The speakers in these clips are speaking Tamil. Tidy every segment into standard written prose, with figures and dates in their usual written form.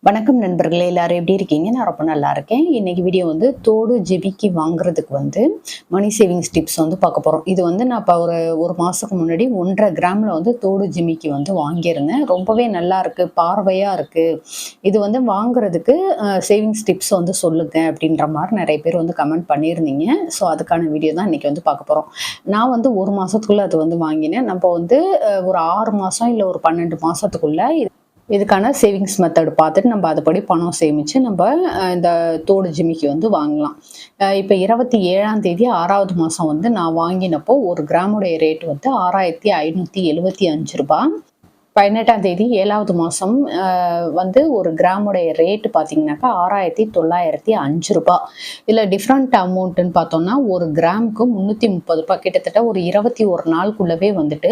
வணக்கம் நண்பர்களே, எல்லாரும் எப்படி இருக்கீங்க? நான் ரொம்ப நல்லா இருக்கேன். இன்னைக்கு வீடியோ வந்து தோடு ஜிமிக்கி வாங்குறதுக்கு வந்து மணி சேவிங்ஸ் டிப்ஸ் வந்து பார்க்க போறோம். இது வந்து நான் இப்போ ஒரு மாசத்துக்கு முன்னாடி 1.5 கிராம்ல வந்து தோடு ஜிமிக்கி வந்து வாங்கியிருந்தேன். ரொம்பவே நல்லா இருக்கு, பார்வையா இருக்கு. இது வந்து வாங்குறதுக்கு சேவிங்ஸ் டிப்ஸ் வந்து சொல்லுங்க அப்படின்ற மாதிரி நிறைய பேர் வந்து கமெண்ட் பண்ணியிருந்தீங்க. ஸோ அதுக்கான வீடியோ தான் இன்னைக்கு வந்து பார்க்க போறோம். நான் வந்து ஒரு மாசத்துக்குள்ள அது வந்து வாங்கினேன். நம்ம வந்து ஒரு 6 மாசம் இல்லை ஒரு 12 மாசத்துக்குள்ள இதுக்கான சேவிங்ஸ் மெத்தட் பார்த்துட்டு நம்ம அதுபடி பணம் சேமிச்சு நம்ம இந்த தோடு ஜிமிக்கி வந்து வாங்கலாம். இப்போ 27ஆம் தேதி 6வது மாதம் வந்து நான் வாங்கினப்போ ஒரு கிராமுடைய ரேட் வந்து ரூ. 6575. 18ஆம் தேதி 7வது மாதம் வந்து ஒரு கிராமுடைய ரேட்டு பார்த்தீங்கன்னாக்கா ரூ. 6905. இதில் டிஃப்ரெண்ட் அமௌண்ட்டுன்னு பார்த்தோம்னா ஒரு கிராமுக்கு ரூ. 330, கிட்டத்தட்ட ஒரு 21 நாளுக்குள்ளவே வந்துட்டு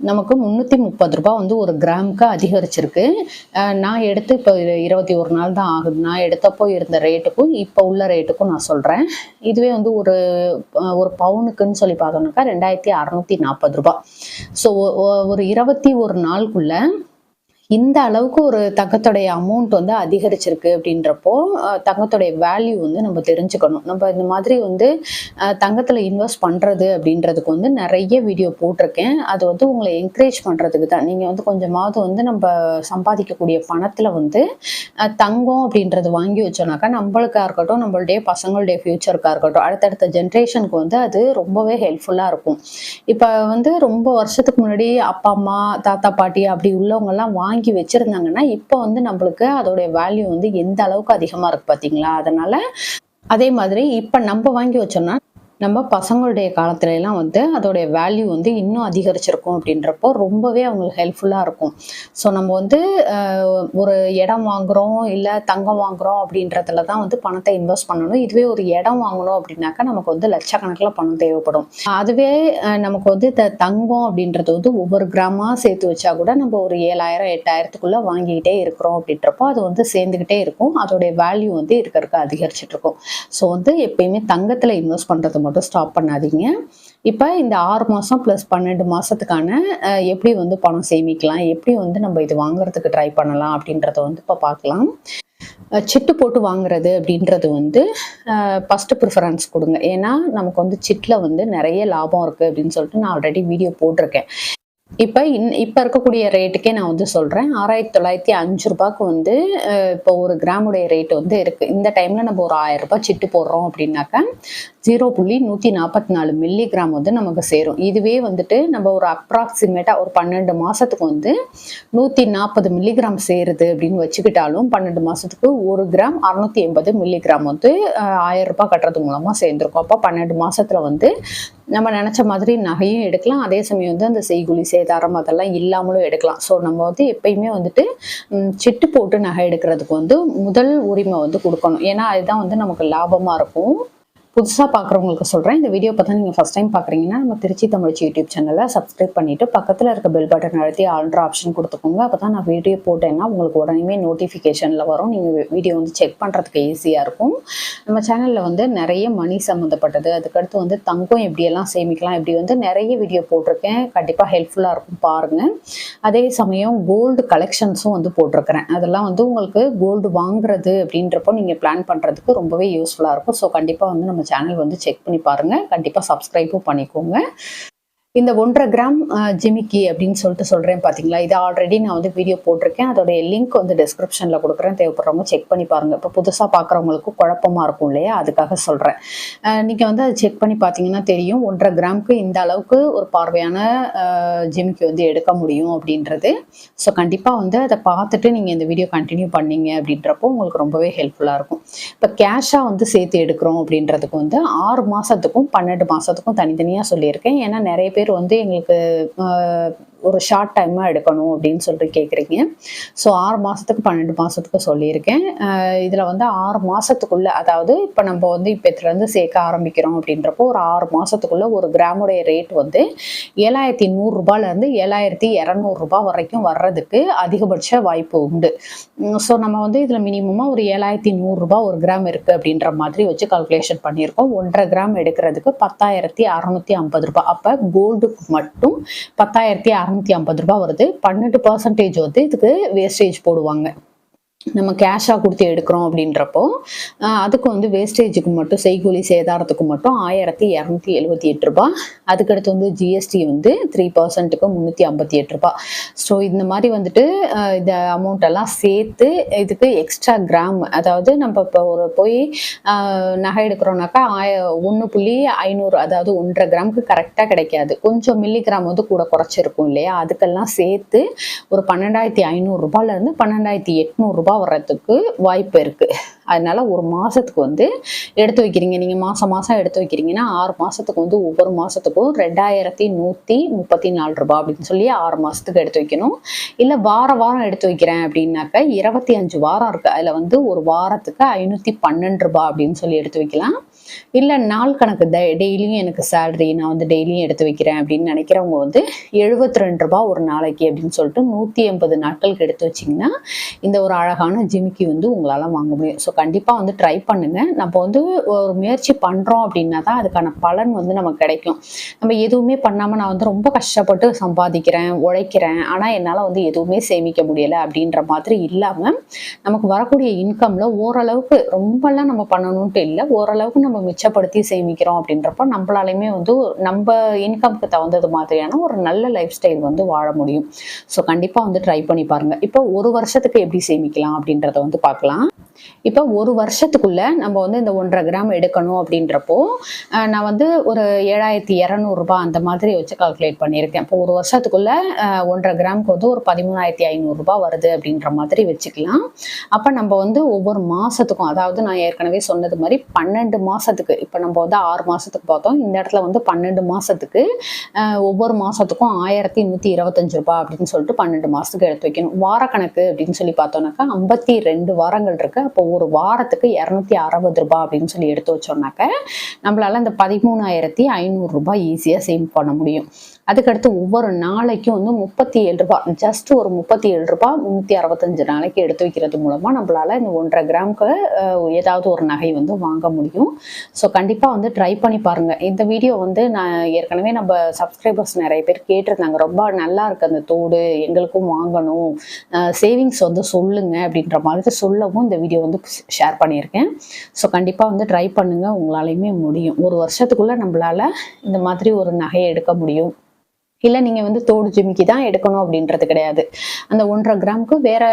நமக்கு ரூ. 330 வந்து ஒரு கிராமுக்கு அதிகரிச்சிருக்கு. நான் எடுத்து இப்போ 21 நாள் தான் ஆகுது. நான் எடுத்தப்போ இருந்த ரேட்டுக்கும் இப்போ உள்ள ரேட்டுக்கும் நான் சொல்கிறேன். இதுவே வந்து ஒரு பவுனுக்குன்னு சொல்லி பார்த்தோம்னாக்கா ரூ. 2640. ஸோ ஒரு 21 நாளுக்குள்ள இந்த அளவுக்கு ஒரு தங்கத்தோடைய அமௌண்ட் வந்து அதிகரிச்சிருக்கு அப்படின்றப்போ தங்கத்தோடைய வேல்யூ வந்து நம்ம தெரிஞ்சுக்கணும். நம்ம இந்த மாதிரி வந்து தங்கத்தில் இன்வெஸ்ட் பண்ணுறது அப்படின்றதுக்கு வந்து நிறைய வீடியோ போட்டிருக்கேன். அது வந்து உங்களை என்கரேஜ் பண்ணுறதுக்கு தான். நீங்கள் வந்து கொஞ்சமாவது வந்து நம்ம சம்பாதிக்கக்கூடிய பணத்தில் வந்து தங்கம் அப்படின்றது வாங்கி வச்சோம்னாக்கா நம்மளுக்காக இருக்கட்டும், நம்மளுடைய பசங்களுடைய ஃபியூச்சருக்காக இருக்கட்டும், அடுத்தடுத்த ஜென்ரேஷனுக்கு வந்து அது ரொம்பவே ஹெல்ப்ஃபுல்லாக இருக்கும். இப்போ வந்து ரொம்ப வருஷத்துக்கு முன்னாடி அப்பா அம்மா தாத்தா பாட்டி அப்படி உள்ளவங்கெல்லாம் வாங்கி வச்சிருந்தாங்கன்னா இப்போ வந்து நம்மளுக்கு அதோடைய வேல்யூ வந்து எந்த அளவுக்கு அதிகமா இருக்கு பாத்தீங்களா? அதனால அதே மாதிரி இப்ப நம்ம வாங்கி வச்சோம்னா நம்ம பசங்களுடைய காலத்துல எல்லாம் வந்து அதோடைய வேல்யூ வந்து இன்னும் அதிகரிச்சிருக்கும் அப்படின்றப்போ ரொம்பவே அவங்களுக்கு ஹெல்ப்ஃபுல்லா இருக்கும். ஸோ நம்ம வந்து ஒரு இடம் வாங்குறோம் இல்லை தங்கம் வாங்குறோம் அப்படின்றதுல தான் வந்து பணத்தை இன்வெஸ்ட் பண்ணணும். இதுவே ஒரு இடம் வாங்கணும் அப்படின்னாக்கா நமக்கு வந்து லட்சக்கணக்கில் பணம் தேவைப்படும். அதுவே நமக்கு வந்து தங்கம் அப்படின்றது வந்து ஒவ்வொரு கிராமா சேர்த்து வச்சா கூட நம்ம ஒரு 7000 8000க்குள்ள வாங்கிக்கிட்டே இருக்கிறோம் அப்படின்றப்போ அது வந்து சேர்ந்துக்கிட்டே இருக்கும். அதோடைய வேல்யூ வந்து இருக்க அதிகரிச்சுட்டு இருக்கும். ஸோ வந்து எப்பயுமே தங்கத்தில் இன்வெஸ்ட் பண்ணுறது மட்டும் ஸ்டாப் பண்ணாதீங்க. இப்போ இந்த 6 மாதம் ப்ளஸ் 12 மாதத்துக்கான எப்படி வந்து பணம் சேமிக்கலாம், எப்படி வந்து நம்ம இது வாங்குறதுக்கு ட்ரை பண்ணலாம் அப்படின்றத வந்து இப்போ பார்க்கலாம். சிட்டு போட்டு வாங்குறது அப்படின்றது வந்து ஃபர்ஸ்ட் ப்ரிஃபரன்ஸ் கொடுங்க. ஏன்னா நமக்கு வந்து சிட்டில் வந்து நிறைய லாபம் இருக்குது அப்படின்னு சொல்லிட்டு நான் ஆல்ரெடி வீடியோ போட்டிருக்கேன். இப்போ இருக்கக்கூடிய ரேட்டுக்கே நான் வந்து சொல்கிறேன். ரூ. 6905 வந்து இப்போ ஒரு கிராமுடைய ரேட் வந்து இருக்குது. இந்த டைமில் நம்ம ஒரு ரூ. 1000 சிட்டு போடுறோம் அப்படின்னாக்கா 0.144 மில்லிகிராம் வந்து நமக்கு சேரும். இதுவே வந்துட்டு நம்ம ஒரு அப்ராக்சிமேட்டாக ஒரு 12 மாதத்துக்கு வந்து 140 மில்லிகிராம் சேருது அப்படின்னு வச்சுக்கிட்டாலும் 12 மாதத்துக்கு 1 கிராம் 680 மில்லிகிராம் வந்து ரூ. 1000 கட்டுறது மூலமாக சேர்ந்துருக்கும். அப்போ 12 மாதத்தில் வந்து நம்ம நினச்ச மாதிரி நகையும் எடுக்கலாம். அதே சமயம் வந்து அந்த செய்கூலி சேதாரம் அதெல்லாம் இல்லாமலும் எடுக்கலாம். ஸோ நம்ம வந்து எப்பயுமே வந்துட்டு சிட்டு போட்டு நகை எடுக்கிறதுக்கு வந்து முதல் உரிமை வந்து கொடுக்கணும். ஏன்னா அதுதான் வந்து நமக்கு லாபமாக இருக்கும். புதுசாக பார்க்குறவங்களுக்கு சொல்கிறேன், இந்த வீடியோ பார்த்தா நீங்கள் ஃபஸ்ட் டைம் பார்க்குறீங்கன்னா நம்ம திருச்சி தமிழ்ச்சி யூடியூப் சேனலை சப்ஸ்கிரைப் பண்ணிவிட்டு பக்கத்தில் இருக்க பெல் பட்டன் அழுத்தி ஆல்ன்ற ஆப்ஷன் கொடுத்துக்கோங்க. அப்போ தான் நான் வீடியோ போட்டேன்னா உங்களுக்கு உடனே நோட்டிஃபிகேஷனில் வரும். நீங்கள் வீடியோ வந்து செக் பண்ணுறதுக்கு ஈஸியாக இருக்கும். நம்ம சேனலில் வந்து நிறைய மணி சம்மந்தப்பட்டது, அதுக்கடுத்து வந்து தங்கம் எப்படியெல்லாம் சேமிக்கலாம், இப்படி வந்து நிறைய வீடியோ போட்டிருக்கேன். கண்டிப்பாக ஹெல்ப்ஃபுல்லாக இருக்கும், பாருங்கள். அதே சமயம் கோல்டு கலெக்ஷன்ஸும் வந்து போட்டிருக்கிறேன். அதெல்லாம் வந்து உங்களுக்கு கோல்டு வாங்குறது அப்படின்றப்போ நீங்கள் பிளான் பண்ணுறதுக்கு ரொம்பவே யூஸ்ஃபுல்லாக இருக்கும். ஸோ கண்டிப்பாக வந்து நம்ம சேனல் வந்து செக் பண்ணி பாருங்க. கண்டிப்பா சப்ஸ்கிரைபும் பண்ணிக்கோங்க. இந்த 1.5 கிராம் ஜிமிக்கி அப்படின்னு சொல்லிட்டு சொல்கிறேன் பார்த்தீங்களா, இது ஆல்ரெடி நான் வந்து வீடியோ போட்டிருக்கேன். அதோடைய லிங்க் வந்து டிஸ்கிரிப்ஷனில் கொடுக்குறேன். தேவைப்படுறவங்க செக் பண்ணி பாருங்கள். இப்போ புதுசாக பார்க்குறவங்களுக்கு குழப்பமாக இருக்கும் இல்லையா, அதுக்காக சொல்கிறேன். நீங்கள் வந்து அதை செக் பண்ணி பார்த்தீங்கன்னா தெரியும் 1.5 கிராமுக்கு இந்த அளவுக்கு ஒரு பார்வையான ஜிமிக்கி வந்து எடுக்க முடியும் அப்படின்றது. ஸோ கண்டிப்பாக வந்து அதை பார்த்துட்டு நீங்கள் இந்த வீடியோ கண்டினியூ பண்ணீங்க அப்படின்றப்போ உங்களுக்கு ரொம்பவே ஹெல்ப்ஃபுல்லாக இருக்கும். இப்போ கேஷாக வந்து சேர்த்து எடுக்கிறோம் அப்படின்றதுக்கு வந்து 6 மாதத்துக்கும் 12 மாதத்துக்கும் தனித்தனியாக சொல்லியிருக்கேன். ஏன்னா நிறைய பேர் வந்து எங்களுக்கு ஒரு ஷார்ட் டைமாக எடுக்கணும் அப்படின்னு சொல்லிட்டு கேட்குறீங்க. ஸோ 6 மாதத்துக்கு 12 மாதத்துக்கு சொல்லியிருக்கேன். இதில் வந்து 6 மாதத்துக்குள்ளே, அதாவது இப்போ நம்ம வந்து இப்போ இதுலேருந்து சேர்க்க ஆரம்பிக்கிறோம் அப்படின்றப்போ ஒரு 6 மாதத்துக்குள்ளே ஒரு கிராமுடைய ரேட் வந்து ரூ. 7100 ரூ. 7200 வரைக்கும் வர்றதுக்கு அதிகபட்ச வாய்ப்பு உண்டு. ஸோ நம்ம வந்து இதில் மினிமமாக ஒரு ரூ. 7100 ஒரு கிராம் இருக்குது அப்படின்ற மாதிரி வச்சு கால்குலேஷன் பண்ணியிருக்கோம். 1.5 கிராம் எடுக்கிறதுக்கு ரூ. 10,650. அப்போ கோல்டுக்கு மட்டும் ரூ. 10,650 வருது. 12% வந்து இதுக்கு வேஸ்டேஜ் போடுவாங்க. நம்ம கேஷாக கொடுத்து எடுக்கிறோம் அப்படின்றப்போ அதுக்கு வந்து வேஸ்டேஜுக்கு மட்டும் செய்கூலி சேதாரத்துக்கு மட்டும் 1278 ரூபா. அதுக்கடுத்து வந்து ஜிஎஸ்டி வந்து 3%க்கு 358 ரூபா. ஸோ இந்த மாதிரி வந்துட்டு இந்த அமௌண்ட் எல்லாம் சேர்த்து இதுக்கு எக்ஸ்ட்ரா கிராம், அதாவது நம்ம இப்போ ஒரு போய் நகை எடுக்கிறோம்னாக்கா 1.500, அதாவது 1.5 கிராமுக்கு கரெக்டாக கிடைக்காது, கொஞ்சம் மில்லிகிராம் வந்து கூட குறைச்சிருக்கும் இல்லையா, அதுக்கெல்லாம் சேர்த்து ஒரு 12,500 ரூபாயிலேருந்து 12,800 ரூபாய் வர்றதுக்கு வாய்ப்பு இருக்கு. அதனால ஒரு மாசத்துக்கு வந்து எடுத்து வைக்கிறீங்க, நீங்க மாசம் மாசம் எடுத்து வைக்கிறீங்கன்னா 6 மாசத்துக்கு வந்து ஒவ்வொரு மாசத்துக்கும் 2134 ரூபாய் அப்படின்னு சொல்லி 6 மாசத்துக்கு எடுத்து வைக்கணும். இல்ல வாரம் எடுத்து வைக்கிறேன் அப்படின்னாக்க 25 வாரம் இருக்கு, அதுல வந்து ஒரு வாரத்துக்கு 512 ரூபாய் அப்படின்னு சொல்லி எடுத்து வைக்கலாம். இல்ல நாள் கணக்கு, டெய்லியும் எனக்கு சேலரி, நான் வந்து டெய்லியும் எடுத்து வைக்கிறேன் அப்படின்னு நினைக்கிறவங்க வந்து 72 ரூபாய் ஒரு நாளைக்கு அப்படின்னு சொல்லிட்டு 180 நாட்களுக்கு எடுத்து வச்சிங்கன்னா இந்த ஒரு அழகான ஜிமிக்கி வந்து உங்களால் வாங்க முடியும். ஸோ கண்டிப்பாக வந்து ட்ரை பண்ணுங்கள். நம்ம வந்து ஒரு முயற்சி பண்ணுறோம் அப்படின்னா தான் அதுக்கான பலன் வந்து நமக்கு கிடைக்கும். நம்ம எதுவுமே பண்ணாமல் நான் வந்து ரொம்ப கஷ்டப்பட்டு சம்பாதிக்கிறேன், உழைக்கிறேன், ஆனால் என்னால் வந்து எதுவுமே சேமிக்க முடியலை அப்படின்ற மாதிரி இல்லாமல் நமக்கு வரக்கூடிய இன்கமில் ஓரளவுக்கு, ரொம்பலாம் நம்ம பண்ணணுன்ட்டு இல்லை, ஓரளவுக்கு நம்ம மிச்சப்படுத்தி சேமிக்கிறோம் அப்படின்றப்ப நம்மளாலையுமே வந்து நம்ம இன்கம்க்கு தகுந்தது மாதிரியான ஒரு நல்ல லைஃப் ஸ்டைல் வந்து வாழ முடியும். ஸோ கண்டிப்பாக வந்து ட்ரை பண்ணி பாருங்கள். இப்போ ஒரு வருஷத்துக்கு எப்படி சேமிக்கலாம் அப்படின்றத வந்து பார்க்கலாம். இப்போ ஒரு வருஷத்துக்குள்ள நம்ம வந்து இந்த 1.5 கிராம் எடுக்கணும் அப்படின்றப்போ நான் வந்து ஒரு 7,200 ரூபாய் அந்த மாதிரி வச்சு கால்குலேட் பண்ணியிருக்கேன். இப்போ ஒரு வருஷத்துக்குள்ள 1.5 கிராமுக்கு வந்து ஒரு 13,500 ரூபாய் வருது அப்படின்ற மாதிரி வச்சுக்கலாம். அப்போ நம்ம வந்து ஒவ்வொரு மாசத்துக்கும், அதாவது நான் ஏற்கனவே சொன்னது மாதிரி 12 மாசத்துக்கு, இப்போ நம்ம வந்து 6 மாசத்துக்கு பார்த்தோம், இந்த இடத்துல வந்து 12 மாசத்துக்கு ஒவ்வொரு மாசத்துக்கும் 1,125 ரூபாய் அப்படின்னு சொல்லிட்டு 12 மாசத்துக்கு எடுத்து வைக்கணும். வாரக்கணக்கு அப்படின்னு சொல்லி பார்த்தோம்னாக்கா 52 வாரங்கள் இருக்கு. அப்போ ஒரு வாரத்துக்கு 260 ரூபாய் அப்படின்னு சொல்லி எடுத்து வச்சோம்னாக்க நம்மளால இந்த 13,500 ரூபாய் ஈஸியா சேவ் பண்ண முடியும். அதுக்கடுத்து ஒவ்வொரு நாளைக்கும் வந்து 37 ரூபாய், ஜஸ்ட் ஒரு 37 ரூபாய் 365 நாளைக்கு எடுத்து வைக்கிறது மூலமா நம்மளால இந்த 1.5 கிராமுக்கு ஏதாவது ஒரு நகை வந்து வாங்க முடியும். ஸோ கண்டிப்பா வந்து ட்ரை பண்ணி பாருங்க. இந்த வீடியோ வந்து நான் ஏற்கனவே நம்ம சப்ஸ்கிரைபர்ஸ் நிறைய பேர் கேட்டிருந்தாங்க, ரொம்ப நல்லா இருக்கு அந்த தோடு, எங்களுக்கும் வாங்கணும், சேவிங்ஸ் வந்து சொல்லுங்க அப்படின்ற மாதிரி சொல்லவும் இந்த வீடியோ வந்து ஷேர் பண்ணியிருக்கேன். ஸோ கண்டிப்பாக வந்து ட்ரை பண்ணுங்க, உங்களாலையுமே முடியும். ஒரு வருஷத்துக்குள்ள நம்மளால இந்த மாதிரி ஒரு நகையை எடுக்க முடியும். இல்லை நீங்கள் வந்து தோடு ஜிமிக்கி தான் எடுக்கணும் அப்படின்றது கிடையாது. அந்த 1.5 கிராமுக்கு வேற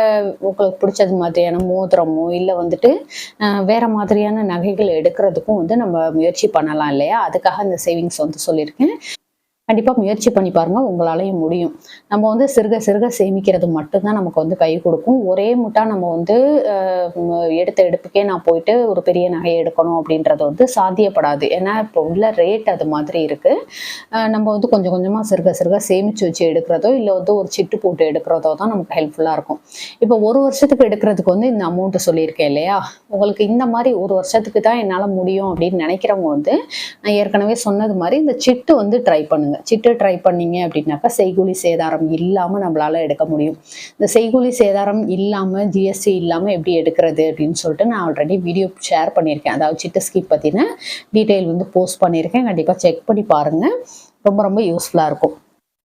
உங்களுக்கு பிடிச்சது மாதிரியான மோதிரமோ இல்லை வந்துட்டு வேற மாதிரியான நகைகள் எடுக்கிறதுக்கும் வந்து நம்ம முயற்சி பண்ணலாம் இல்லையா, அதுக்காக இந்த சேவிங்ஸ் வந்து சொல்லியிருக்கேன். கண்டிப்பாக முயற்சி பண்ணி பாருங்க, உங்களாலையும் முடியும். நம்ம வந்து சிறுக சிறுக சேமிக்கிறது மட்டும்தான் நமக்கு வந்து கை கொடுக்கும். ஒரே முட்டா நம்ம வந்து எடுத்த எடுப்புக்கே நான் போயிட்டு ஒரு பெரிய நகையை எடுக்கணும் அப்படின்றது வந்து சாத்தியப்படாது. ஏன்னா இப்போ உள்ள ரேட் அது மாதிரி இருக்கு. நம்ம வந்து கொஞ்சம் கொஞ்சமாக சிறுக சிறுக சேமிச்சு வச்சு எடுக்கிறதோ இல்லை வந்து ஒரு சிட்டு போட்டு எடுக்கிறதோ தான் நமக்கு ஹெல்ப்ஃபுல்லாக இருக்கும். இப்போ ஒரு வருஷத்துக்கு எடுக்கிறதுக்கு வந்து இந்த அமௌண்ட்டு சொல்லியிருக்கேன் இல்லையா, உங்களுக்கு இந்த மாதிரி ஒரு வருஷத்துக்கு தான் என்னால் முடியும் அப்படின்னு நினைக்கிறவங்க வந்து நான் ஏற்கனவே சொன்னது மாதிரி இந்த சிட்டு வந்து ட்ரை பண்ணுங்க. சிட்டு ட்ரை பண்ணீங்க அப்படின்னாக்கா செய்கூலி சேதாரம் இல்லாம நம்மளால எடுக்க முடியும். இந்த செய்கூலி சேதாரம் இல்லாம ஜிஎஸ்டி இல்லாம எப்படி எடுக்கிறது அப்படின்னு சொல்லிட்டு நான் ஆல்ரெடி வீடியோ ஷேர் பண்ணியிருக்கேன். அதாவது சிட்டு ஸ்கீம் பத்தின டீட்டெயில் வந்து போஸ்ட் பண்ணியிருக்கேன். கண்டிப்பா செக் பண்ணி பாருங்க, ரொம்ப ரொம்ப யூஸ்ஃபுல்லா இருக்கும்.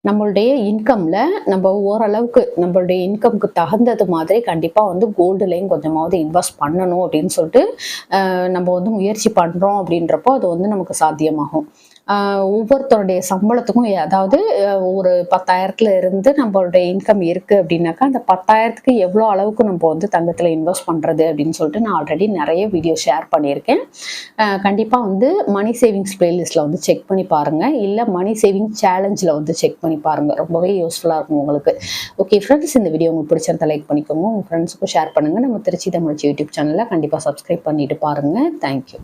நம்மளுடைய இன்கம்ல நம்ம ஓரளவுக்கு நம்மளுடைய இன்கம்க்கு தகுந்தது மாதிரி கண்டிப்பாக வந்து கோல்டுலையும் கொஞ்சமாவது இன்வெஸ்ட் பண்ணணும் அப்படின்னு சொல்லிட்டு நம்ம வந்து முயற்சி பண்ணுறோம் அப்படின்றப்போ அது வந்து நமக்கு சாத்தியமாகும். ஒவ்வொருத்தருடைய சம்பளத்துக்கும், அதாவது ஒரு 10,000 இருந்து நம்மளுடைய இன்கம் இருக்குது அப்படின்னாக்கா அந்த 10,000க்கு எவ்வளோ அளவுக்கு நம்ம வந்து தங்கத்தில் இன்வெஸ்ட் பண்ணுறது அப்படின்னு சொல்லிட்டு நான் ஆல்ரெடி நிறைய வீடியோ ஷேர் பண்ணியிருக்கேன். கண்டிப்பாக வந்து மணி சேவிங்ஸ் பிளேலிஸ்ட்டில் வந்து செக் பண்ணி பாருங்கள், இல்லை மணி சேவிங் சேலஞ்சில் வந்து செக் பண்ணி பாருங்கள், ரொம்பவே யூஸ்ஃபுல்லாக இருக்கும் உங்களுக்கு. ஓகே ஃப்ரெண்ட்ஸ், இந்த வீடியோ உங்களுக்கு பிடிச்சிருந்தா லைக் பண்ணிக்கோங்க, உங்கள் ஃப்ரெண்ட்ஸுக்கும் ஷேர் பண்ணுங்கள். நம்ம திருச்சி தமிழ் யூடியூப் சேனலில் கண்டிப்பாக சப்ஸ்கிரைப் பண்ணிட்டு பாருங்கள். தேங்க்யூ.